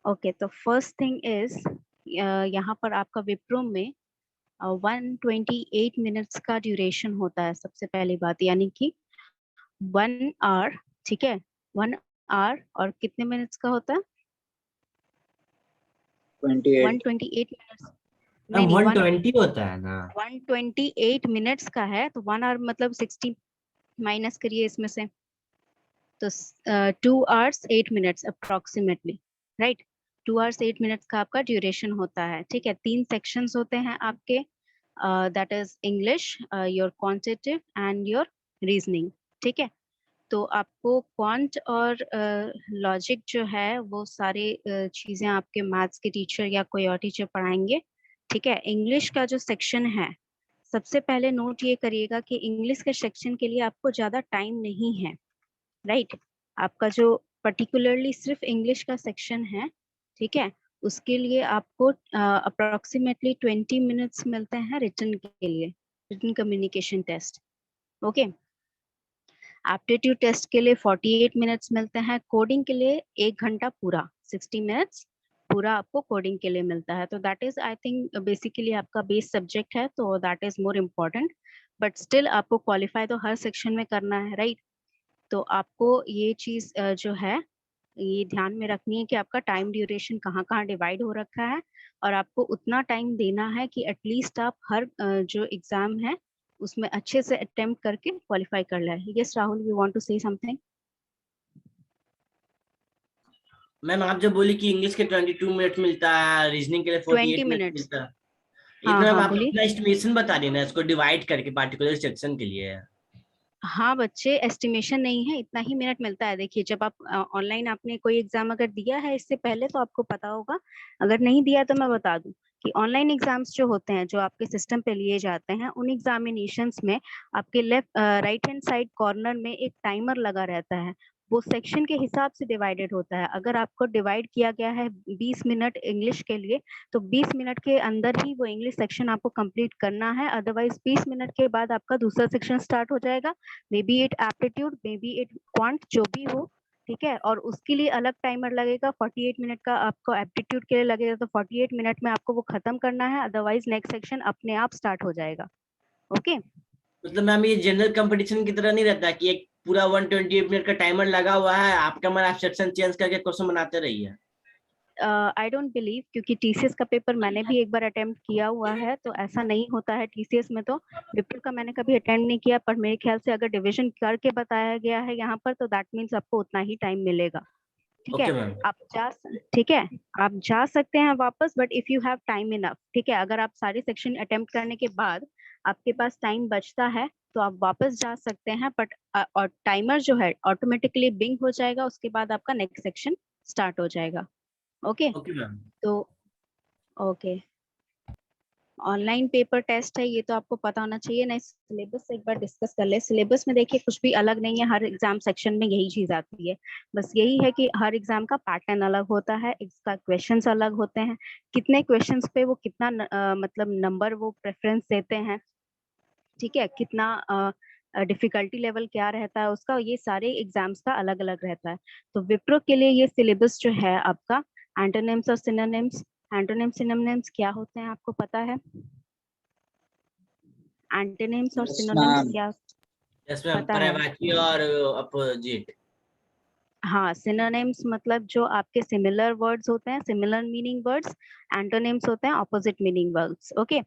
Okay, तो first thing is यहाँ पर आपका विप्रो में 128 मिनट्स का ड्यूरेशन होता है सबसे पहली बात, यानी कि 1 आवर, ठीक है, 1 आवर और कितने मिनट्स का होता है? 28। 128 मिनट्स, नहीं मैम नहीं, 120 होता है ना। 128 मिनट्स का है, तो 1 आवर मतलब 60 माइनस करिए इसमें से, तो 2 hours 8 minutes approximately, right. 2 hours 8 minutes का आपका ड्यूरेशन होता है, ठीक है। 3 सेक्शंस होते हैं आपके, that is English, your quantitative and your reasoning, ठीक है। तो आपको क्वांट और लॉजिक जो है वो सारे चीजें आपके मैथ्स के टीचर या कोई और टीचर पढ़ाएंगे, ठीक है। इंग्लिश का जो सेक्शन है, सबसे पहले नोट ये करिएगा कि इंग्लिश के सेक्शन के लिए आपको ज्यादा टाइम नहीं है, राइट। आपका जो पर्टिकुलरली सिर्फ इंग्लिश का सेक्शन है, ठीक है, उसके लिए आपको अप्रोक्सीमेटली 20 मिनट्स मिलते हैं रिटन के लिए, written communication test, okay. Aptitude test के लिए 48 मिनट्स मिलते हैं, कोडिंग के लिए 1 घंटा पूरा, 60 मिनट्स पूरा आपको कोडिंग के लिए मिलता है। तो that is I think basically आपका बेस सब्जेक्ट है, तो that is more important, but still आपको क्वालिफाई तो हर सेक्शन में करना है, राइट। तो आपको ये चीज जो है ये ध्यान में रखनी है कि आपका टाइम ड्यूरेशन कहाँ कहाँ डिवाइड हो रखा है, और आपको उतना टाइम देना है कि एटलीस्ट आप हर जो एग्जाम है उसमें अच्छे से अटेम्प्ट करके क्वालिफाई कर ले। Yes Rahul, you want to say something? Ma'am आप जब बोली कि इंग्लिश के 22 मिनट मिलता है, रीजनिंग के लिए 20 48 मिनट मिनट्स, मिलता है, ये तो हाँ मैम हाँ आप बोलिए। अपना एस्टिमेशन बता देना इसको डिवाइड करके पार्टिकुलर सेक्शन के लिए। हाँ बच्चे, एस्टिमेशन नहीं है, इतना ही मिनट मिलता है। देखिए, जब आप ऑनलाइन आपने कोई एग्जाम अगर दिया है इससे पहले तो आपको पता होगा, अगर नहीं दिया तो मैं बता दूं कि ऑनलाइन एग्जाम्स जो होते हैं, जो आपके सिस्टम पे लिए जाते हैं, उन एग्जामिनेशंस में आपके left right hand side corner में एक टाइमर लगा रहता है, वो सेक्शन के हिसाब से डिवाइडेड होता है। अगर आपको डिवाइड किया गया है 20 मिनट इंग्लिश के लिए, तो 20 मिनट के अंदर ही वो इंग्लिश सेक्शन आपको कंप्लीट करना है, अदरवाइज 20 मिनट के बाद आपका दूसरा सेक्शन स्टार्ट हो जाएगा, may be it aptitude, may be it quant, जो भी हो, ठीक है। और उसके लिए अलग टाइमर लगेगा, 48 मिनट का आपको एप्टीट्यूड के लिए लगेगा, तो 48 मिनट में आपको वो खत्म करना है, अदरवाइज नेक्स्ट सेक्शन अपने आप स्टार्ट हो जाएगा, ओके। मतलब मैम ये जनरल कंपटीशन की तरह नहीं रहता कि एक पूरा 128 मिनट का टाइमर लगा हुआ है, आपका मन आप सेक्शन चेंज करके क्वेश्चन बनाते रहिए। आई डोंट बिलीव, क्योंकि टीसीएस का पेपर मैंने भी एक बार अटेम्प्ट किया हुआ है, तो ऐसा नहीं होता है टीसीएस में। तो विप्रो का मैंने कभी अटेम्प्ट नहीं किया, पर मेरे ख्याल से अगर डिवीजन करके बताया गया है यहाँ पर, तो दैट मीन्स आपको उतना ही टाइम मिलेगा, ठीक है। Okay ma'am. आप जा ठीक है, आप जा सकते हैं वापस, but if you have time enough, ठीक है, अगर आप सारे सेक्शन अटेम्प्ट करने के बाद आपके पास टाइम बचता है तो आप वापस जा सकते हैं, बट और टाइमर जो है ऑटोमेटिकली बिंग हो जाएगा, उसके बाद आपका नेक्स्ट सेक्शन स्टार्ट हो जाएगा, ओके। Okay ma'am. तो ओके, ऑनलाइन पेपर टेस्ट है, ये तो आपको पता होना चाहिए। ना, सिलेबस से एक बार डिस्कस कर ले। सिलेबस में देखिए कुछ भी अलग नहीं है, हर एग्जाम सेक्शन में यही चीज आती है, बस यही है कि हर एग्जाम का पैटर्न अलग होता है, इसका क्वेश्चंस अलग होते हैं, कितने क्वेश्चंस पे वो कितना मतलब नंबर वो प्रेफरेंस देते हैं, ठीक है, कितना डिफिकल्टी लेवल क्या रहता है उसका, ये सारे एग्जाम्स का अलग अलग रहता है। तो विप्रो के लिए ये सिलेबस जो है आपका, एंटोनिम्स और सिनोनिम्स, एंटोनिम्स सिनोनिम्स क्या होते हैं आपको पता है? एंटोनिम्स और यस सिनोनिम्स मैम। क्या यस मैम, पता है? पर्यायवाची और अपोजिट। हाँ, सिनोनिम्स मतलब जो आपके सिमिलर वर्ड्स होते हैं, सिमिलर मीनिंग वर्ड्स, एंटोनिम्स होते हैं opposite meaning words, okay.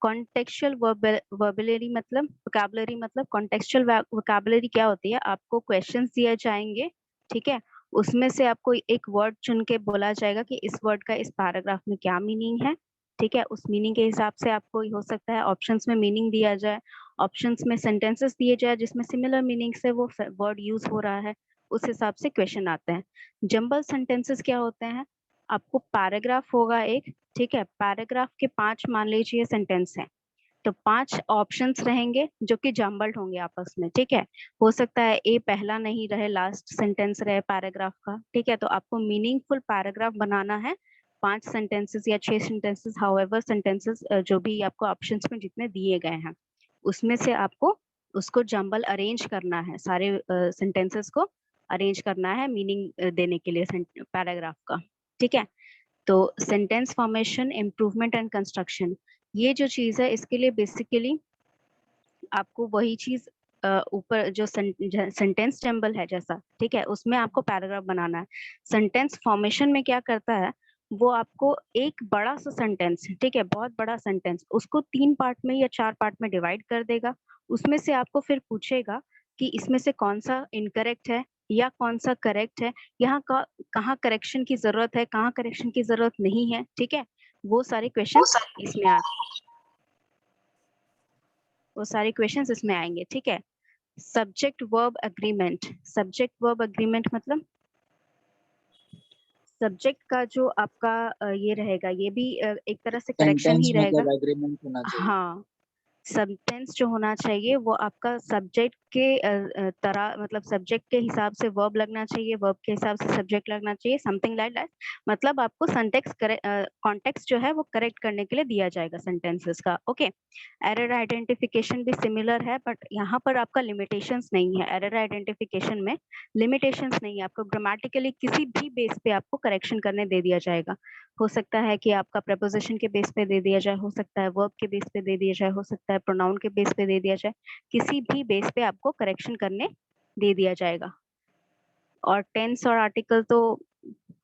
Contextual vocabulary मतलब वोकैबुलरी, मतलब कॉन्टेक्चुअल वोकैबुलरी क्या होती है, आपको क्वेश्चंस दिए जाएंगे, ठीक है, उसमें से आपको एक वर्ड चुन के बोला जाएगा कि इस वर्ड का इस पैराग्राफ में क्या मीनिंग है, ठीक है। उस मीनिंग के हिसाब से आपको हो सकता है ऑप्शंस में मीनिंग दिया जाए, ऑप्शंस में सेंटेंसेस दिए जाए जिसमें सिमिलर मीनिंग से वो वर्ड यूज हो रहा है, उस हिसाब से क्वेश्चन आते हैं। जंबल सेंटेंसेस क्या होते हैं, आपको पैराग्राफ होगा एक, ठीक है, पैराग्राफ के 5 मान लीजिए सेंटेंस हैं, तो 5 ऑप्शंस रहेंगे जो कि जम्बल्ड होंगे आपस में, ठीक है। हो सकता है ए पहला नहीं रहे, लास्ट सेंटेंस रहे पैराग्राफ का, ठीक है। तो आपको मीनिंगफुल पैराग्राफ बनाना है, 5 सेंटेंसेस या 6 सेंटेंसेस, हाउएवर सेंटेंसेस जो भी आपको ऑप्शंस में जितने दिए गए हैं, उसमें से आपको उसको जम्बल अरेंज करना है, सारे सेंटेंसेस को अरेंज करना है मीनिंग देने के लिए पैराग्राफ का, ठीक है। तो sentence formation, improvement and construction, ये जो चीज है इसके लिए बेसिकली आपको वही चीज ऊपर जो सेंटेंस टेम्बल है जैसा, ठीक है, उसमें आपको पैराग्राफ बनाना है। सेंटेंस फॉर्मेशन में क्या करता है, वो आपको एक बड़ा सा सेंटेंस, ठीक है, बहुत बड़ा सेंटेंस, उसको 3 पार्ट में या 4 पार्ट में डिवाइड कर देगा। उसमें से आपको फिर पूछेगा कि इसमें से कौन सा इनकरेक्ट है या कौन सा करेक्ट है, यहाँ का कहाँ करेक्शन की जरूरत है, कहाँ करेक्शन की जरूरत नहीं है, ठीक है। वो सारे क्वेश्चंस इसमें आ वो सारे क्वेश्चंस इसमें आएंगे, ठीक है। Subject verb agreement, subject verb agreement मतलब सब्जेक्ट का जो आपका ये रहेगा, ये भी एक तरह से करेक्शन सेंटेंस ही रहेगा। मतलब एग्रीमेंट होना चाहिए। हाँ, सेंटेंस जो होना चाहिए वो आपका सब्जेक्ट के तरह, मतलब सब्जेक्ट के हिसाब से वर्ब लगना चाहिए, वर्ब के हिसाब से सब्जेक्ट लगना चाहिए, समथिंग लाइक दैट। मतलब आपको सेंटेक्स कॉन्टेक्स्ट जो है वो करेक्ट करने के लिए दिया जाएगा सेंटेंसेस का। ओके, एरर आइडेंटिफिकेशन भी सिमिलर है, बट यहाँ पर आपका लिमिटेशंस नहीं है। एरर आइडेंटिफिकेशन में लिमिटेशंस नहीं है, आपको ग्रामेटिकली किसी भी बेस पे आपको करेक्शन करने दे दिया जाएगा। हो सकता है कि आपका प्रपोजिशन के बेस पे दे दिया जाए, हो सकता है वर्ब के बेस पे दे दिया जाए, हो सकता है प्रोनाउन के बेस पे दे दिया जाए, किसी भी बेस पे आपको करेक्शन करने दे दिया जाएगा। और टेंस और आर्टिकल तो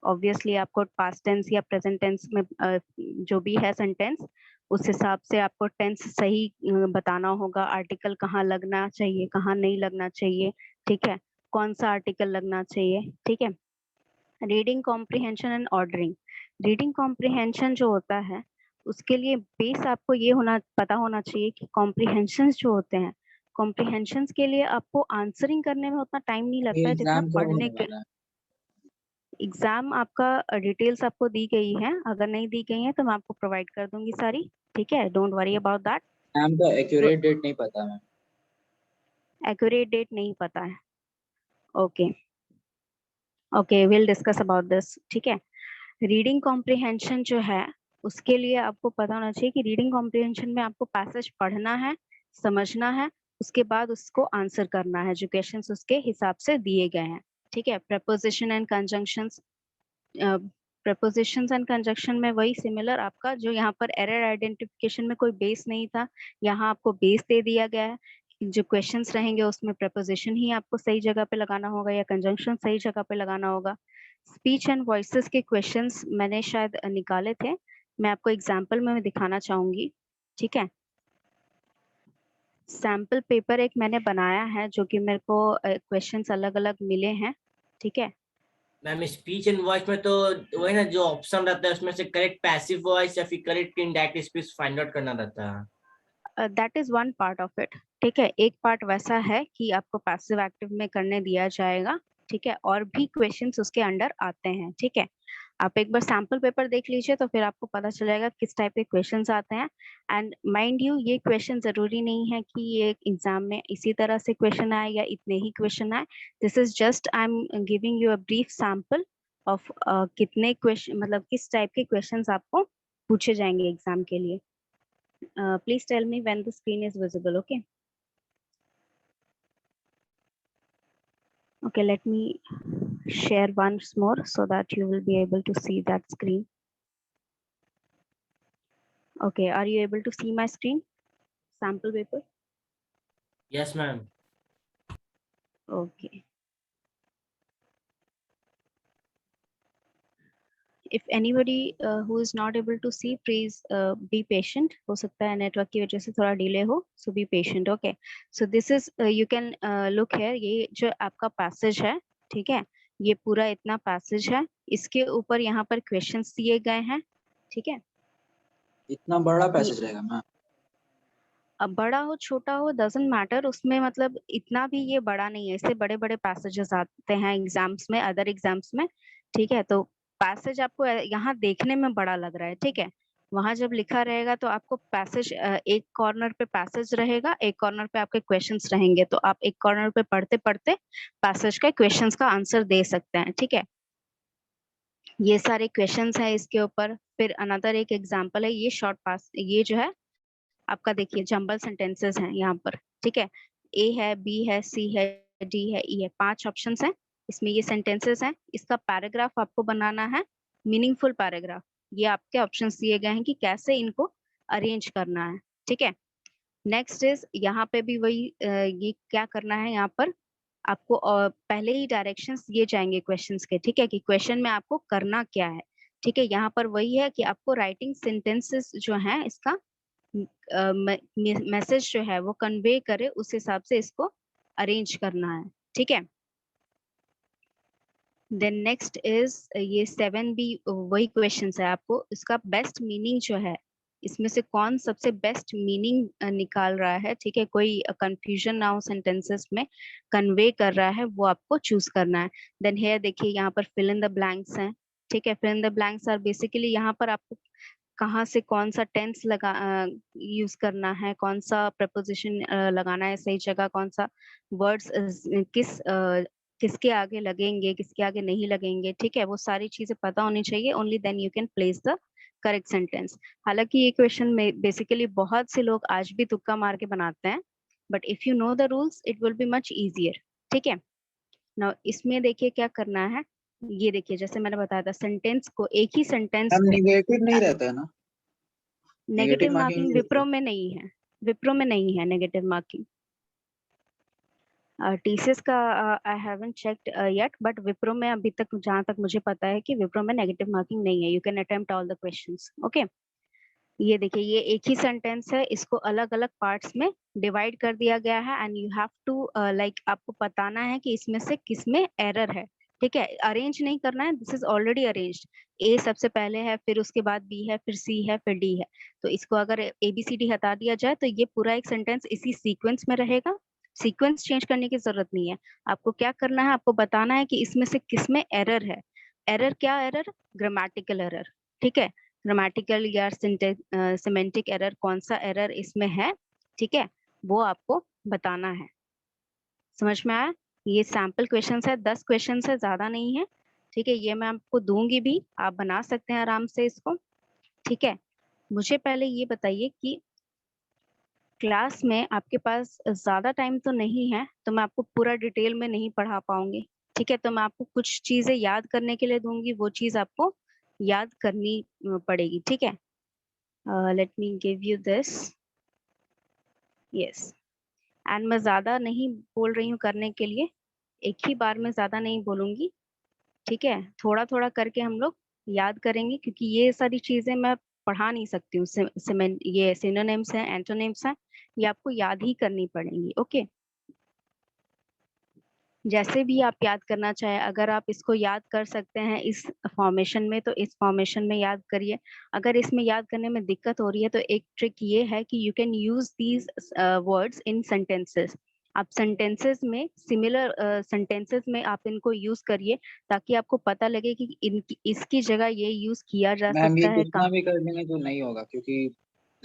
ऑब्वियसली आपको पास्ट टेंस या प्रेजेंट टेंस में जो भी है सेंटेंस, उस हिसाब से आपको टेंस सही बताना होगा, आर्टिकल कहाँ लगना चाहिए, कहाँ नहीं लगना चाहिए, ठीक है, कौन सा आर्टिकल लगना चाहिए, ठीक है। Reading comprehension and ordering, reading comprehension जो होता है उसके लिए बेस आपको ये पता होना चाहिए कि कॉम्प्रिहेंशंस जो होते हैं, कॉम्प्रिहेंशंस के लिए आपको आंसरिंग करने में उतना टाइम नहीं लगता ये है जितना एग्जाम कब पढ़ने होने के। वाला है? एग्जाम आपका डिटेल्स आपको दी गई है, अगर नहीं दी गई है तो मैं आपको प्रोवाइड कर दूंगी सारी, ठीक है, don't worry about that. Exam का एक्यूरेट डेट नहीं पता मैम। एक्यूरेट डेट नहीं पता है, okay okay, will discuss about this, ठीक है। रीडिंग कॉम्प्रिहेंशन जो है उसके लिए आपको पता होना चाहिए कि रीडिंग कॉम्प्रिहेंशन में आपको पैसेज पढ़ना है, समझना है, उसके बाद उसको आंसर करना है जो क्वेश्चंस उसके हिसाब से दिए गए हैं, ठीक है। Preposition and conjunctions, propositions and conjunction में वही सिमिलर आपका, जो यहाँ पर एरर आइडेंटिफिकेशन में कोई बेस नहीं था, यहाँ आपको बेस दे दिया गया है। जो क्वेश्चंस रहेंगे उसमें प्रपोजिशन ही आपको सही जगह पे लगाना होगा या कंजंक्शन सही जगह पे लगाना होगा। स्पीच एंड वॉइसेस के क्वेश्चंस मैंने शायद निकाले थे, मैं आपको एग्जाम्पल में दिखाना चाहूंगी, ठीक है। सैम्पल पेपर एक मैंने बनाया है जो कि मेरे को क्वेश्चंस अलग अलग मिले हैं, ठीक है। मैम स्पीच एंड वॉइस में तो वही ना, जो ऑप्शन रहता है उसमें से करेक्ट पैसिव वॉइस या फिर correct indirect speech find out करना रहता है। That is one part of it, ठीक है। एक पार्ट वैसा है कि आपको पैसिव एक्टिव में करने दिया जाएगा, ठीक है, और भी क्वेश्चंस उसके अंडर आते हैं, ठीक है। आप एक बार सैम्पल पेपर देख लीजिए तो फिर आपको पता चलेगा किस टाइप के क्वेश्चंस आते हैं। एंड माइंड यू, ये क्वेश्चन जरूरी नहीं है कि ये एग्जाम में इसी तरह से क्वेश्चन आए या इतने ही क्वेश्चन आए। This is just I am giving you a brief sample of कितने क्वेश्चन, मतलब किस टाइप के क्वेश्चंस आपको पूछे जाएंगे एग्जाम के लिए। Please tell me when the screen is visible, okay? Okay, let me share once more so that you will be able to see that screen. Okay, are you able to see my screen? Sample paper? Yes, ma'am. Okay. If anybody who is not able to see, please be patient. हो सकता है network की वजह से थोड़ा delay हो, so be patient. Okay. So this is you can look here. ये जो आपका passage है, ठीक है, ये पूरा इतना passage है, इसके ऊपर यहाँ पर questions दिए गए हैं, ठीक है। इतना बड़ा पैसेज रहेगा मैम? अब बड़ा हो छोटा हो डजंट मैटर, उसमें मतलब इतना भी ये बड़ा नहीं है, इससे बड़े बड़े पैसेजेस आते हैं एग्जाम्स में, अदर एग्जाम्स में, ठीक है। तो पैसेज आपको यहाँ देखने में बड़ा लग रहा है, ठीक है, वहां जब लिखा रहेगा तो आपको पैसेज, एक कॉर्नर पे पैसेज रहेगा, एक कॉर्नर पे आपके क्वेश्चंस रहेंगे, तो आप एक कॉर्नर पे पढ़ते पढ़ते पैसेज के क्वेश्चंस का आंसर दे सकते हैं, ठीक है। ये सारे क्वेश्चंस है इसके ऊपर। फिर अनदर एक एग्जाम्पल है, ये शॉर्ट पास, ये जो है आपका देखिए जंबल सेंटेंसेस हैं यहाँ पर, ठीक है। ए है, बी है, सी है, डी है, ई है, 5 ऑप्शंस हैं इसमें, ये सेंटेंसेस हैं। इसका पैराग्राफ आपको बनाना है, मीनिंगफुल पैराग्राफ। ये आपके ऑप्शंस दिए गए हैं कि कैसे इनको अरेंज करना है, ठीक है। नेक्स्ट इज यहाँ पे भी वही ये क्या करना है, यहाँ पर आपको पहले ही डायरेक्शंस दिए जाएंगे क्वेश्चंस के, ठीक है, कि क्वेश्चन में आपको करना क्या है, ठीक है। यहाँ पर वही है कि आपको राइटिंग सेंटेंसेस जो हैं इसका मैसेज जो है वो कन्वे करे, उस हिसाब से इसको अरेंज करना है, ठीक है। देन नेक्स्ट इज ये 7 भी वही क्वेश्चन है, आपको इसका बेस्ट मीनिंग जो है, इसमें से कौन सबसे बेस्ट मीनिंग निकाल रहा है, ठीक है, कोई कंफ्यूजन ना हो सेंटेंसेस में, कन्वे कर रहा है, वो आपको चूज करना है। देन हेयर देखिए यहाँ पर फिल इन द ब्लैंक्स हैं, ठीक है। Fill in the blanks are basically यहाँ पर आपको कहाँ से कौन सा टेंस लगा यूज करना है, कौन सा प्रपोजिशन लगाना है सही जगह, कौन सा वर्ड्स किसके आगे लगेंगे, किसके आगे नहीं लगेंगे, ठीक है, वो सारी चीजें पता होनी चाहिए। Only then you can place the correct sentence. हालांकि ये क्वेश्चन में बेसिकली बहुत से लोग आज भी तुक्का मार के बनाते हैं, but if you know the rules it will be much easier, ठीक है। नाउ इसमें देखिए क्या करना है, ये देखिए जैसे मैंने बताया था, सेंटेंस को, एक ही सेंटेंस मैम को, निगेटिव नहीं रहता है ना, नेगेटिव नेगेटिव मार्किंग मार्किंग नहीं रहता विप्रो है। में नहीं है, विप्रो में नहीं है नेगेटिव मार्किंग। टीसीएस का I haven't checked yet, but Wipro में अभी तक जहां तक मुझे पता है कि विप्रो में नेगेटिव मार्किंग नहीं है। You can attempt all the questions, okay. ये देखिए ये एक ही सेंटेंस है, इसको अलग अलग पार्ट्स में डिवाइड कर दिया गया है, and you have to like आपको बताना है कि इसमें से किस में एरर है, ठीक है। अरेंज नहीं करना है, दिस इज ऑलरेडी अरेंज्ड। ए सबसे पहले है, फिर उसके बाद बी है, फिर सी है, फिर डी है। तो इसको अगर ABCD हटा दिया जाए तो ये पूरा एक सेंटेंस इसी सीक्वेंस में रहेगा, सीक्वेंस चेंज करने की जरूरत नहीं है। आपको क्या करना है, आपको बताना है कि इसमें से किस में एरर है। एरर क्या एरर, ग्रामेटिकल एरर, ठीक है, ग्रामेटिकल या सिमेंटिक एरर, कौन सा एरर इसमें है, ठीक है, वो आपको बताना है। समझ में आया? ये सैंपल क्वेश्चंस है, 10 क्वेश्चंस है, ज्यादा नहीं है, ठीक है। ये मैं आपको दूंगी भी, आप बना सकते हैं आराम से इसको, ठीक है। मुझे पहले ये बताइए कि क्लास में आपके पास ज्यादा टाइम तो नहीं है, तो मैं आपको पूरा डिटेल में नहीं पढ़ा पाऊंगी, ठीक है। तो मैं आपको कुछ चीजें याद करने के लिए दूंगी, वो चीज आपको याद करनी पड़ेगी, ठीक है। Let me give you this, yes. And मैं ज्यादा नहीं बोल रही हूँ करने के लिए, एक ही बार में ज्यादा नहीं बोलूंगी, ठीक है। थोड़ा थोड़ा करके हम लोग याद करेंगे, क्योंकि ये सारी चीजें मैं पढ़ा नहीं सकती हूँ। ये सिनोनिम्स हैं, एंटोनिम्स हैं, ये आपको याद ही करनी पड़ेंगी, ओके। जैसे भी आप याद करना चाहे, अगर आप इसको याद कर सकते हैं इस फॉर्मेशन में तो इस फॉर्मेशन में याद करिए। अगर इसमें याद करने में दिक्कत हो रही है तो एक ट्रिक ये है कि you can use these words in sentences. आप सेंटेंसेस में, सिमिलर सेंटेंसेस में आप इनको यूज करिए, ताकि आपको पता लगे कि इनकी इसकी जगह ये यूज किया जा मैम ये सकता है कितना कहाँ। भी कर देंगे तो नहीं होगा, क्योंकि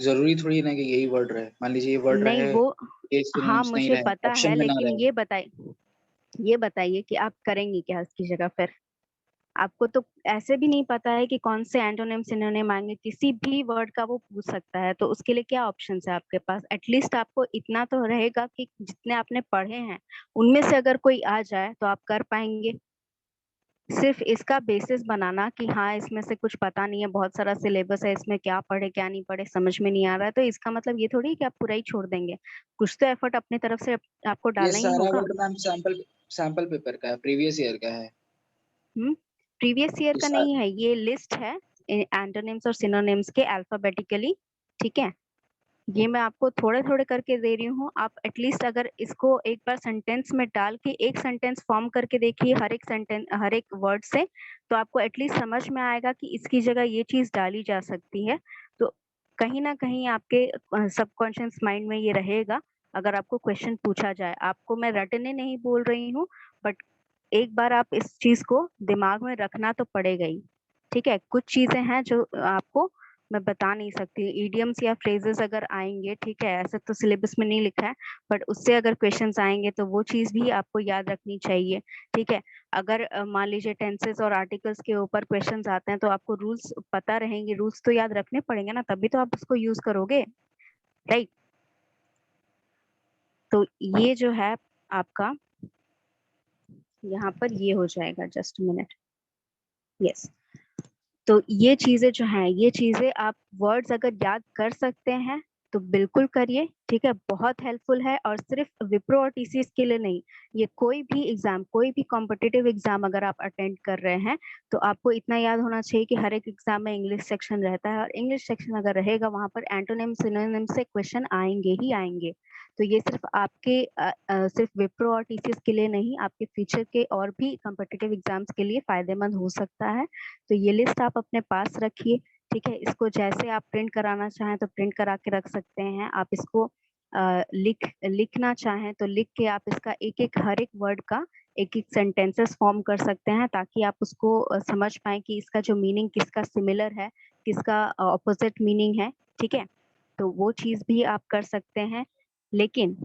जरूरी थोड़ी ना कि यही वर्ड रहे। मान लीजिए ये वर्ड नहीं रहे, वो, ये हाँ सिनोनिम्स नहीं मुझे रहे, पता ऑप्शन है, में ना लेकिन रहे। ये बताइए कि आप करेंगे क्या इसकी जगह फिर। आपको तो ऐसे भी नहीं पता है कि कौन से एंटोनिम सिनोनिम आएंगे, किसी भी वर्ड का वो पूछ सकता है, तो उसके लिए क्या ऑप्शंस है आपके पास। एटलीस्ट आपको इतना तो रहेगा कि जितने आपने पढ़े हैं उनमें से अगर कोई आ जाए तो आप कर पाएंगे। सिर्फ इसका बेसिस बनाना कि हाँ इसमें से कुछ पता नहीं है, बहुत सारा सिलेबस है, इसमें क्या पढ़े क्या नहीं पढ़े समझ में नहीं आ रहा है, तो इसका मतलब ये थोड़ी कि आप पूरा ही छोड़ देंगे। कुछ तो एफर्ट अपनी तरफ से आपको ये डालना ही सारा होगा। Word ma'am sample sample paper का है, प्रीवियस ईयर का है। प्रीवियस ईयर ये का नहीं है, ये लिस्ट है एंटोनिम्स और सिनोनिम्स के अल्फाबेटिकली, ठीक है। ये मैं आपको थोड़े थोड़े करके दे रही हूँ, आप एटलीस्ट अगर इसको एक बार सेंटेंस में डाल के एक सेंटेंस फॉर्म करके देखिए हर एक सेंटेंस, हर एक वर्ड से, तो आपको एटलीस्ट समझ में आएगा कि इसकी जगह ये चीज डाली जा सकती है। तो कहीं ना कहीं आपके सबकॉन्शियस माइंड में ये रहेगा। अगर आपको क्वेश्चन पूछा जाए, आपको मैं रटने नहीं बोल रही हूँ, बट एक बार आप इस चीज को दिमाग में रखना तो पड़ेगा ही, ठीक है। कुछ चीजें हैं जो आपको मैं बता नहीं सकती, ईडियम्स या फ्रेजेस अगर आएंगे, ठीक है, ऐसे तो सिलेबस में नहीं लिखा है, बट उससे अगर क्वेश्चंस आएंगे तो वो चीज भी आपको याद रखनी चाहिए, ठीक है। अगर मान लीजिए टेंसेस और आर्टिकल्स के ऊपर क्वेश्चंस आते हैं तो आपको रूल्स पता रहेंगे, रूल्स तो याद रखने पड़ेंगे ना, तभी तो आप उसको यूज करोगे, राइट। तो ये जो है आपका यहाँ पर ये हो जाएगा, जस्ट मिनट, यस। तो ये चीजें जो हैं, ये चीजें आप वर्ड्स अगर याद कर सकते हैं तो बिल्कुल करिए, ठीक है, बहुत हेल्पफुल है। और सिर्फ विप्रो और टीसीएस के लिए नहीं, ये कोई भी एग्जाम, कोई भी कॉम्पिटिटिव एग्जाम अगर आप अटेंड कर रहे हैं तो आपको इतना याद होना चाहिए कि हर एक एग्जाम में इंग्लिश सेक्शन रहता है, और इंग्लिश सेक्शन अगर रहेगा वहां पर एंटोनिम सिनोनिम से क्वेश्चन आएंगे ही आएंगे। तो ये सिर्फ आपके सिर्फ विप्रो और टीसीएस के लिए नहीं, आपके फ्यूचर के और भी कॉम्पिटिटिव एग्जाम्स के लिए फायदेमंद हो सकता है। तो ये लिस्ट आप अपने पास रखिए, ठीक है। इसको जैसे आप प्रिंट कराना चाहें तो प्रिंट करा के रख सकते हैं, आप इसको लिखना चाहें तो लिख के आप इसका एक एक हर एक वर्ड का एक एक सेंटेंसेस फॉर्म कर सकते हैं, ताकि आप उसको समझ पाए कि इसका जो मीनिंग किसका सिमिलर है, किसका ऑपोजिट मीनिंग है, ठीक है। तो वो चीज भी आप कर सकते हैं, लेकिन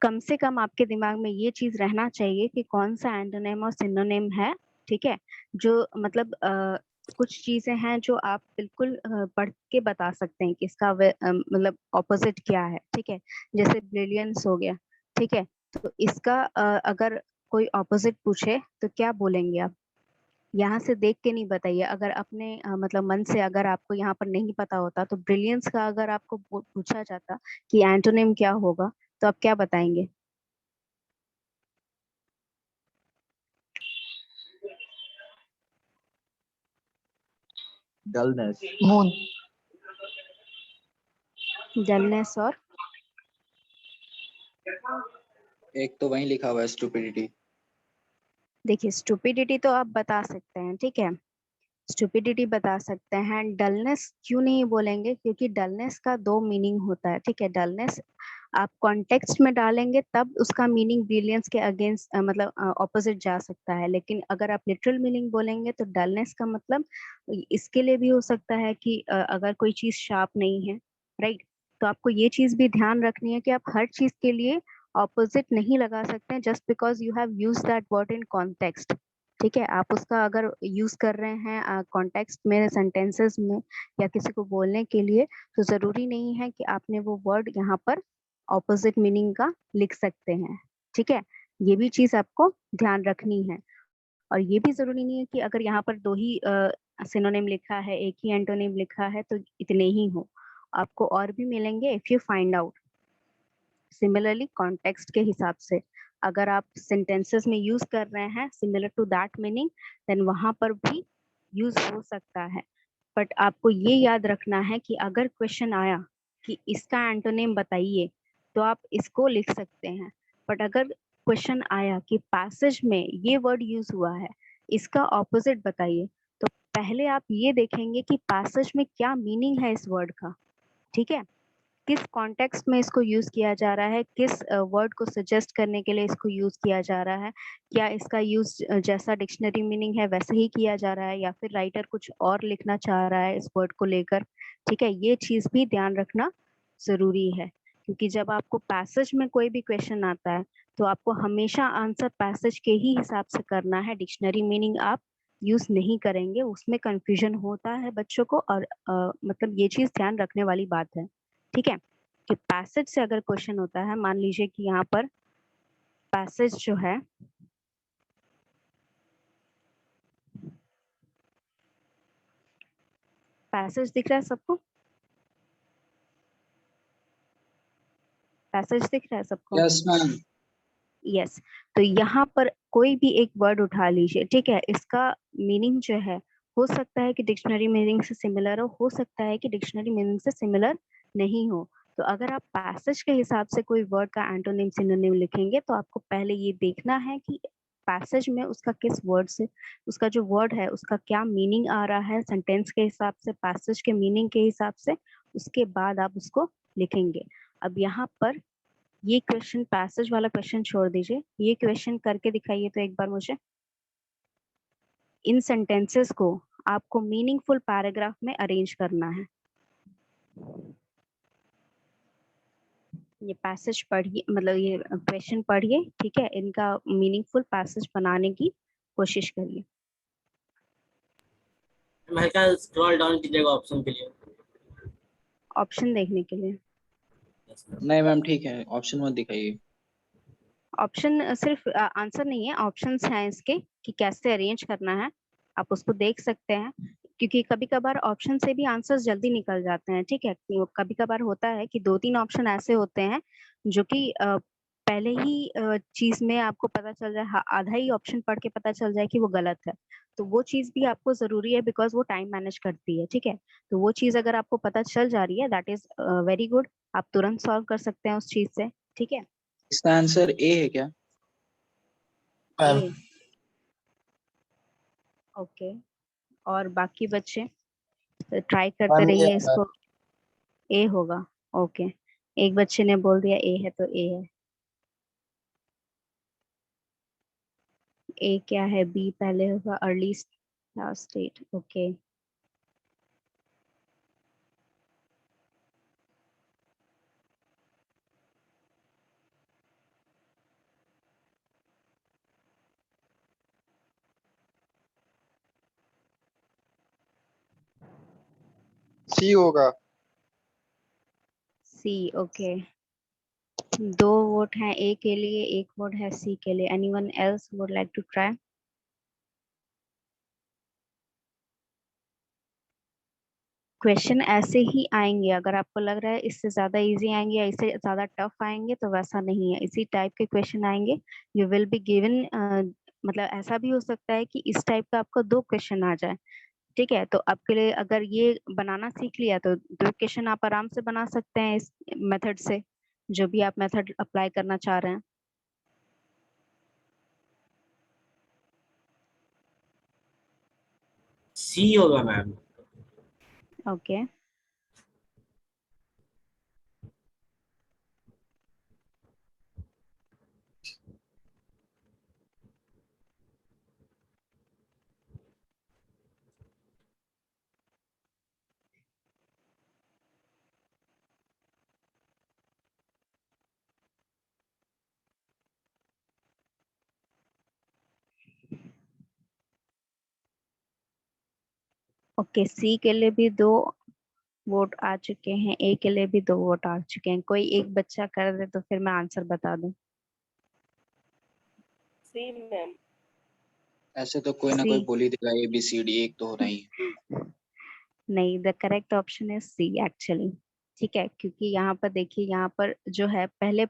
कम से कम आपके दिमाग में ये चीज रहना चाहिए कि कौन सा एंटोनिम और सिनोनिम है, ठीक है। जो मतलब कुछ चीजें हैं जो आप बिल्कुल पढ़ के बता सकते हैं कि इसका मतलब ऑपोजिट क्या है, ठीक है। जैसे ब्रिलियंस हो गया, ठीक है। तो इसका अगर कोई ऑपोजिट पूछे तो क्या बोलेंगे आप? यहाँ से देख के नहीं बताइए, अगर अपने मतलब मन से अगर आपको यहाँ पर नहीं पता होता तो ब्रिलियंस का अगर आपको पूछा जाता कि एंटोनिम क्या होगा तो आप क्या बताएंगे? डलनेस। मून। डलनेस और एक तो वहीं लिखा हुआ है स्टूपिडिटी। देखिए, स्टूपिडिटी तो आप बता सकते हैं, ठीक है, स्टूपिडिटी बता सकते हैं। डलनेस क्यों नहीं बोलेंगे? क्योंकि डलनेस का दो मीनिंग होता है, ठीक है। डलनेस आप कॉन्टेक्स्ट में डालेंगे तब उसका मीनिंग ब्रिलियंस के अगेंस्ट मतलब ऑपोजिट जा सकता है, लेकिन अगर आप लिटरल मीनिंग बोलेंगे तो डलनेस का मतलब इसके लिए भी हो सकता है कि अगर कोई चीज शार्प नहीं है, राइट। तो आपको ये चीज भी ध्यान रखनी है कि आप हर चीज के लिए ऑपोजिट नहीं लगा सकते हैं just because you have use that word in context, ठीक है। आप उसका अगर यूज कर रहे हैं कॉन्टेक्स्ट में, सेंटेंसेस में, या किसी को बोलने के लिए, तो जरूरी नहीं है कि आपने वो वर्ड यहाँ पर ऑपोजिट मीनिंग का लिख सकते हैं, ठीक है। ये भी चीज आपको ध्यान रखनी है। और ये भी जरूरी नहीं है कि अगर यहाँ पर दो ही सिनोनिम लिखा है, एक ही एंटोनिम लिखा है तो इतने ही हो, आपको और भी मिलेंगे if you find out. Similarly context के हिसाब से अगर आप सेंटेंसेस में यूज कर रहे हैं similar to that meaning, then वहां पर भी यूज हो सकता है। बट आपको ये याद रखना है कि अगर क्वेश्चन आया कि इसका एंटोनिम बताइए तो आप इसको लिख सकते हैं। बट अगर क्वेश्चन आया कि पैसेज में ये वर्ड यूज हुआ है, इसका ऑपोजिट बताइए, तो पहले आप ये देखेंगे कि पैसेज में क्या मीनिंग है इस वर्ड का, ठीक है। किस कॉन्टेक्स्ट में इसको यूज किया जा रहा है, किस वर्ड को सजेस्ट करने के लिए इसको यूज किया जा रहा है, क्या इसका यूज जैसा डिक्शनरी मीनिंग है वैसे ही किया जा रहा है, या फिर राइटर कुछ और लिखना चाह रहा है इस वर्ड को लेकर, ठीक है। ये चीज भी ध्यान रखना जरूरी है, क्योंकि जब आपको पैसेज में कोई भी क्वेश्चन आता है तो आपको हमेशा आंसर पैसेज के ही हिसाब से करना है, डिक्शनरी मीनिंग आप यूज नहीं करेंगे, उसमें कंफ्यूजन होता है बच्चों को। और मतलब ये चीज ध्यान रखने वाली बात है, ठीक है, कि पैसेज से अगर क्वेश्चन होता है, मान लीजिए कि यहाँ पर पैसेज जो है, पैसेज दिख रहा है सबको? पैसेज दिख रहा है सबको? Yes ma'am. यस। तो यहाँ पर कोई भी एक वर्ड उठा लीजिए, ठीक है, इसका मीनिंग जो है हो सकता है कि डिक्शनरी मीनिंग से सिमिलर हो सकता है कि डिक्शनरी मीनिंग से सिमिलर नहीं हो। तो अगर आप पैसेज के हिसाब से कोई वर्ड का एंटोनिम सिनोनिम लिखेंगे तो आपको पहले ये देखना है कि पैसेज में उसका किस वर्ड से, उसका जो वर्ड है उसका क्या मीनिंग आ रहा है सेंटेंस के हिसाब से, पैसेज के मीनिंग के हिसाब से, उसके बाद आप उसको लिखेंगे। अब यहाँ पर ये क्वेश्चन, पैसेज वाला क्वेश्चन छोड़ दीजिए, ये क्वेश्चन करके दिखाइए तो एक बार मुझे। इन सेंटेंसेस को आपको मीनिंगफुल पैराग्राफ में अरेंज करना है। ये पैसेज पढ़िए, मतलब ये क्वेश्चन पढ़िए, ठीक है, इनका मीनिंगफुल पैसेज बनाने की कोशिश करिए। हल्का स्क्रॉल डाउन कीजिएगा ऑप्शन के लिए। ऑप्शन देखने के लिए नहीं मैम ठीक है, ऑप्शन मत दिखाइए। ऑप्शन सिर्फ आंसर नहीं है, ऑप्शंस हैं इसके कि कैसे अरेंज करना है। आप उसको देख सकते हैं, क्योंकि कभी कभार ऑप्शन से भी आंसर्स जल्दी निकल जाते हैं, ठीक है। कभी कभार होता है कि 2-3 ऑप्शन ऐसे होते हैं जो कि पहले ही चीज में आपको पता चल जाए, आधा ही ऑप्शन पढ़ के पता चल जाए कि वो गलत है, तो वो चीज भी आपको जरूरी है, बिकॉज वो टाइम मैनेज करती है, ठीक है। तो वो चीज अगर आपको पता चल जा रही है, दैट इज वेरी गुड, आप तुरंत सॉल्व कर सकते हैं उस चीज से, ठीक है। इसका आंसर ए है क्या? ए, ओके। और बाकी बच्चे ट्राई करते रहिए इसको। ए होगा, ओके। एक बच्चे ने बोल दिया ए है, तो ए है। ए क्या है? बी पहले होगा, अर्ली लास्ट स्टेट, ओके। सी होगा। सी, ओके। 2 वोट हैं ए के लिए, 1 वोट है सी के लिए। Anyone else would like to try? Question ऐसे ही आएंगे, अगर आपको लग रहा है इससे ज्यादा इजी आएंगे या इससे ज्यादा टफ आएंगे, तो वैसा नहीं है, इसी टाइप के क्वेश्चन आएंगे। यू विल बी गिवन, मतलब ऐसा भी हो सकता है कि इस टाइप का आपको 2 क्वेश्चन आ जाए, ठीक है। तो आपके लिए अगर ये बनाना सीख लिया तो 2 क्वेश्चन आप आराम से बना सकते हैं इस मेथड से, जो भी आप मेथड अप्लाई करना चाह रहे हैं। सी होगा मैम। Okay, okay. सी के लिए भी 2 वोट आ चुके हैं, ए के लिए भी 2 वोट आ चुके हैं। कोई एक बच्चा कर दे तो फिर मैं आंसर बता दूं। सी मैम। ऐसे तो कोई ना सी, कोई बोल ही देगा ए बी सी डी, एक तो होना ही है। नहीं, the correct option is C actually, ठीक है। क्योंकि यहाँ पर देखिए, यहाँ पर जो है, पहले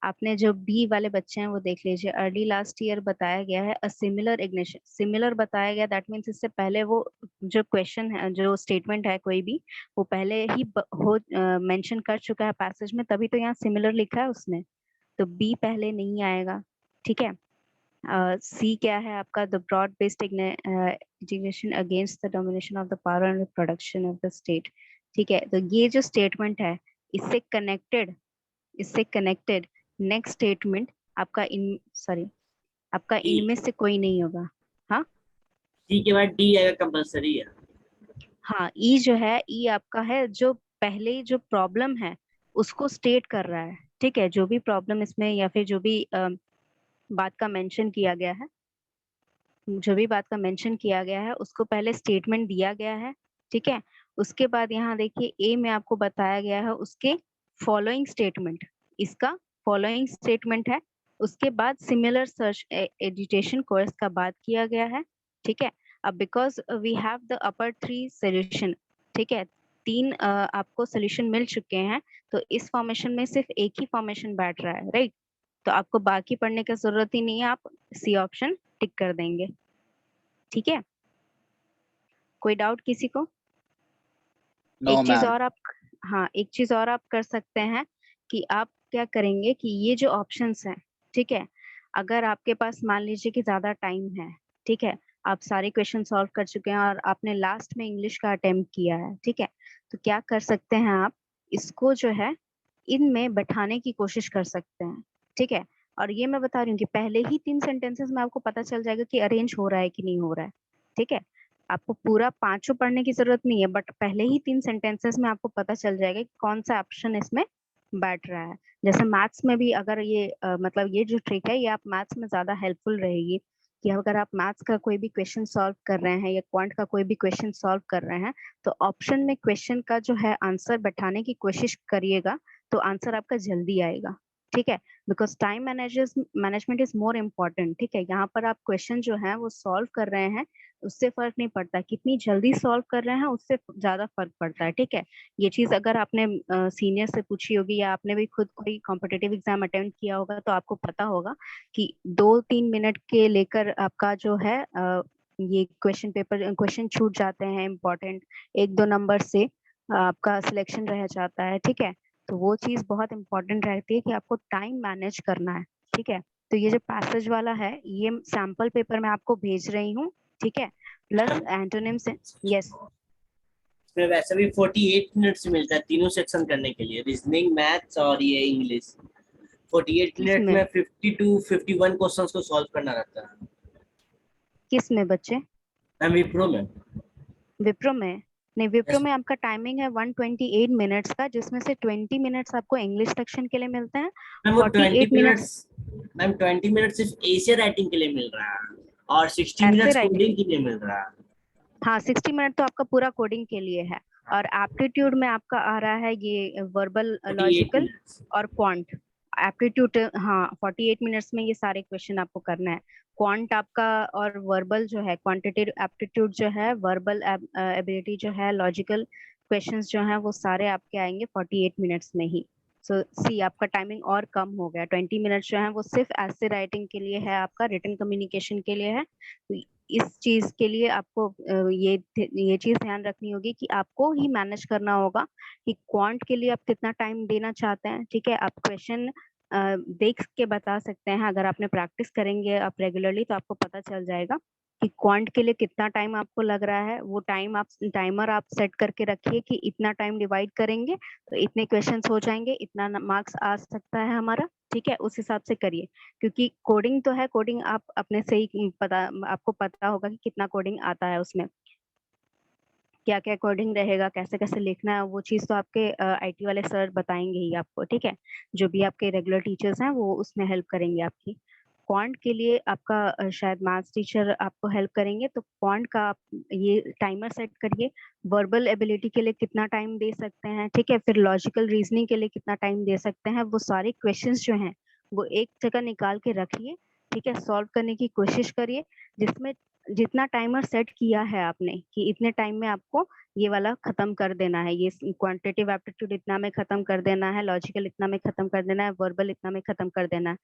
आपने जो बी वाले बच्चे हैं वो देख लीजिए। अर्ली लास्ट ईयर बताया गया है, अ सिमिलर इग्निशन, सिमिलर बताया गया, दैट मीन्स इससे पहले वो जो क्वेश्चन है, जो स्टेटमेंट है कोई भी, वो पहले ही हो मेंशन कर चुका है पैसेज में, तभी तो यहाँ सिमिलर लिखा है उसने, तो बी पहले नहीं आएगा, ठीक है। सी क्या है आपका? The broad based integration against the domination of the power and production of the state, ठीक है। तो ये जो स्टेटमेंट है, इससे कनेक्टेड, इससे कनेक्टेड नेक्स्ट स्टेटमेंट आपका इन, सॉरी, आपका ई, इनमें से कोई नहीं होगा। हाँ, सी के बाद डी आएगा, कंपलसरी है। हाँ, ई जो है, ई आपका है जो पहले जो प्रॉब्लम है उसको स्टेट कर रहा है, ठीक है। जो भी प्रॉब्लम इसमें या फिर जो भी बात का मेंशन किया गया है, जो भी बात का मेंशन किया गया है उसको पहले स्टेटमेंट दिया गया है, ठीक है। उसके बाद यहाँ देखिए ए में आपको बताया गया है उसके फॉलोइंग स्टेटमेंट, इसका फॉलोइंग स्टेटमेंट है। उसके बाद सिमिलर सर्च एडिटेशन कोर्स का बात किया गया है, ठीक है। अब because we have the upper 3 solution, ठीक है, 3 आपको सोल्यूशन मिल चुके हैं, तो इस फॉर्मेशन में सिर्फ एक ही फॉर्मेशन बैठ रहा है, राइट। तो आपको बाकी पढ़ने की जरूरत ही नहीं है, आप सी ऑप्शन टिक कर देंगे, ठीक है। कोई डाउट किसी को? नो एक चीज मैम। और आप, हाँ, एक चीज और आप कर सकते हैं कि आप क्या करेंगे कि ये जो ऑप्शंस हैं, ठीक है, अगर आपके पास मान लीजिए कि ज्यादा टाइम है, ठीक है, आप सारे क्वेश्चन सॉल्व कर चुके हैं और आपने लास्ट में इंग्लिश का अटेम्प्ट किया है, ठीक है, तो क्या कर सकते हैं आप, इसको जो है इनमें बैठाने की कोशिश कर सकते हैं, ठीक है। और ये मैं बता रही हूँ कि पहले ही 3 सेंटेंसेस में आपको पता चल जाएगा कि अरेंज हो रहा है कि नहीं हो रहा है, ठीक है। आपको पूरा 5 पढ़ने की जरूरत नहीं है, बट पहले ही 3 सेंटेंसेस में आपको पता चल जाएगा कि कौन सा ऑप्शन इसमें बैठ रहा है। जैसे मैथ्स में भी अगर ये मतलब ये जो ट्रिक है, ये आप मैथ्स में ज्यादा हेल्पफुल रहेगी, कि अगर आप मैथ्स का कोई भी क्वेश्चन सॉल्व कर रहे हैं या क्वांट का कोई भी क्वेश्चन सॉल्व कर रहे हैं, तो ऑप्शन में क्वेश्चन का जो है आंसर बैठाने की कोशिश करिएगा, तो आंसर आपका जल्दी आएगा, ठीक है। Because time management is more important, ठीक है। यहाँ पर आप क्वेश्चन जो है वो सॉल्व कर रहे हैं, उससे फर्क नहीं पड़ता, कितनी जल्दी सॉल्व कर रहे हैं उससे ज्यादा फर्क पड़ता है। ठीक है, ये चीज अगर आपने सीनियर से पूछी होगी या आपने भी खुद कोई कॉम्पिटिटिव एग्जाम अटेम्प्ट किया होगा तो आपको पता होगा कि 2-3 मिनट के लेकर आपका जो है ये क्वेश्चन छूट जाते हैं इम्पोर्टेंट, 1-2 नंबर से आपका सिलेक्शन रह जाता है। ठीक है, तो वो चीज बहुत इंपॉर्टेंट रहती है कि आपको टाइम मैनेज करना है। ठीक है, तो ये जो पैसेज वाला है ये सैंपल पेपर में आपको भेज रही हूँ। ठीक है, प्लस एंटोनिम से यस इसमें वैसे भी 48 मिनट्स मिलता है तीनों सेक्शन करने के लिए, रीजनिंग, मैथ्स और ये इंग्लिश। 48 मिनट किसमें में 50 to 51 क्वेश्चंस को सॉल्व करना रहता है। किसमें बच्चे? मैम विप्रो में। विप्रो में नहीं, विप्रो Yes, में आपका टाइमिंग है 128 मिनट्स का, जिसमें से 20 मिनट्स आपको इंग्लिश सेक्शन के लिए मिलते हैं। मैम वो 48 मिनट्स मैम 20 मिनट सिर्फ एसे राइटिंग के लिए मिल रहा है और 60 ऐसे मिनट्स राइटिंग। कोडिंग के लिए मिल रहा है। हाँ, 60 मिनट तो आपका पूरा कोडिंग के लिए है, और एप्टीट्यूड में आपका आ रहा है ये वर्बल, 48 लॉजिकल मिनट्स। और क्वांट। एप्टीट्यूड हाँ 48 मिनट्स में ये सारे क्वेश्चन आपको करना है। क्वांट आपका और वर्बल जो है, क्वांटिटेटिव एप्टीट्यूड जो है, वर्बल एबिलिटी जो है, लॉजिकल क्वेश्चंस जो है, वो सारे आपके आएंगे 48 मिनट्स में ही। सो सी आपका टाइमिंग और कम हो गया, 20 मिनट्स जो है वो सिर्फ ऐसे राइटिंग के लिए है, आपका रिटन कम्युनिकेशन के लिए है। तो इस चीज के लिए आपको ये चीज ध्यान रखनी होगी कि आपको ही मैनेज करना होगा कि क्वांट के लिए आप कितना टाइम देना चाहते हैं। ठीक है, आप क्वेश्चन देख के बता सकते हैं, अगर आपने प्रैक्टिस करेंगे आप रेगुलरली तो आपको पता चल जाएगा कि क्वांट के लिए कितना टाइम आपको लग रहा है। वो टाइमर आप सेट करके रखिए कि इतना टाइम डिवाइड करेंगे तो इतने क्वेश्चंस हो जाएंगे, इतना मार्क्स आ सकता है हमारा। ठीक है, उस हिसाब से करिए, क्योंकि कोडिंग तो है, कोडिंग आप अपने से ही आपको पता होगा कि कितना कोडिंग आता है, उसमें क्या क्या कोडिंग रहेगा, कैसे कैसे लिखना है, वो चीज तो आपके आईटी वाले सर बताएंगे ही आपको। ठीक है, जो भी आपके रेगुलर टीचर्स हैं वो उसमें हेल्प करेंगे आपकी। क्वांट के लिए आपका शायद मैथ्स टीचर आपको हेल्प करेंगे, तो क्वांट का आप ये टाइमर सेट करिए। वर्बल एबिलिटी के लिए कितना टाइम दे सकते हैं, ठीक है, फिर लॉजिकल रीजनिंग के लिए कितना टाइम दे सकते हैं, वो सारे क्वेश्चंस जो हैं वो एक जगह निकाल के रखिए। ठीक है, सॉल्व करने की कोशिश करिए, जिसमें जितना टाइमर सेट किया है आपने कि इतने टाइम में आपको ये वाला खत्म कर देना है, ये क्वांटिटेटिव एप्टीट्यूड इतना में खत्म कर देना है, लॉजिकल इतना में खत्म कर देना है, वर्बल इतना में खत्म कर देना है,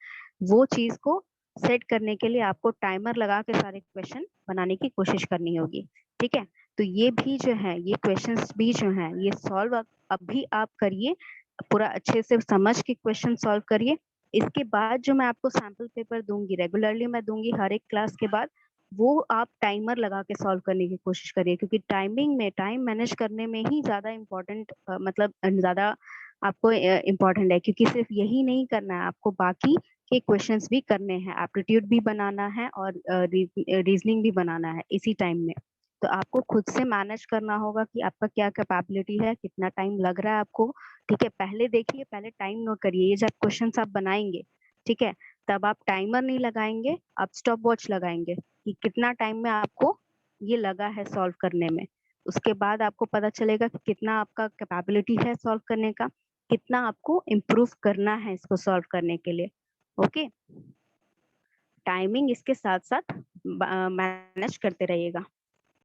वो चीज को सेट करने के लिए आपको टाइमर लगा के सारे क्वेश्चन बनाने की कोशिश करनी होगी। ठीक है, तो ये भी जो है, ये क्वेश्चंस भी जो है ये सॉल्व अभी आप करिए, पूरा अच्छे से समझ के क्वेश्चन सॉल्व करिए। इसके बाद जो मैं आपको सैंपल पेपर दूंगी, रेगुलरली मैं दूंगी हर एक क्लास के बाद, वो आप टाइमर लगा के सॉल्व करने की कोशिश करिए, क्योंकि टाइमिंग में टाइम मैनेज करने में ही ज्यादा इम्पोर्टेंट, मतलब ज्यादा आपको इम्पोर्टेंट है, क्योंकि सिर्फ यही नहीं करना है, आपको बाकी के क्वेश्चंस भी करने हैं, एप्टीट्यूड भी बनाना है और रीजनिंग भी बनाना है इसी टाइम में। तो आपको खुद से मैनेज करना होगा कि आपका क्या कैपेबिलिटी है, कितना टाइम लग रहा है आपको। ठीक है, पहले देखिए, पहले टाइम नोट करिए, ये जब क्वेश्चंस आप बनाएंगे, ठीक है, तब आप टाइमर नहीं लगाएंगे, आप स्टॉप वॉच लगाएंगे कि कितना टाइम में आपको ये लगा है सॉल्व करने में। उसके बाद आपको पता चलेगा कि कितना आपका कैपेबिलिटी है सॉल्व करने का, कितना आपको इम्प्रूव करना है इसको सॉल्व करने के लिए। ओके, टाइमिंग इसके साथ साथ मैनेज करते रहिएगा।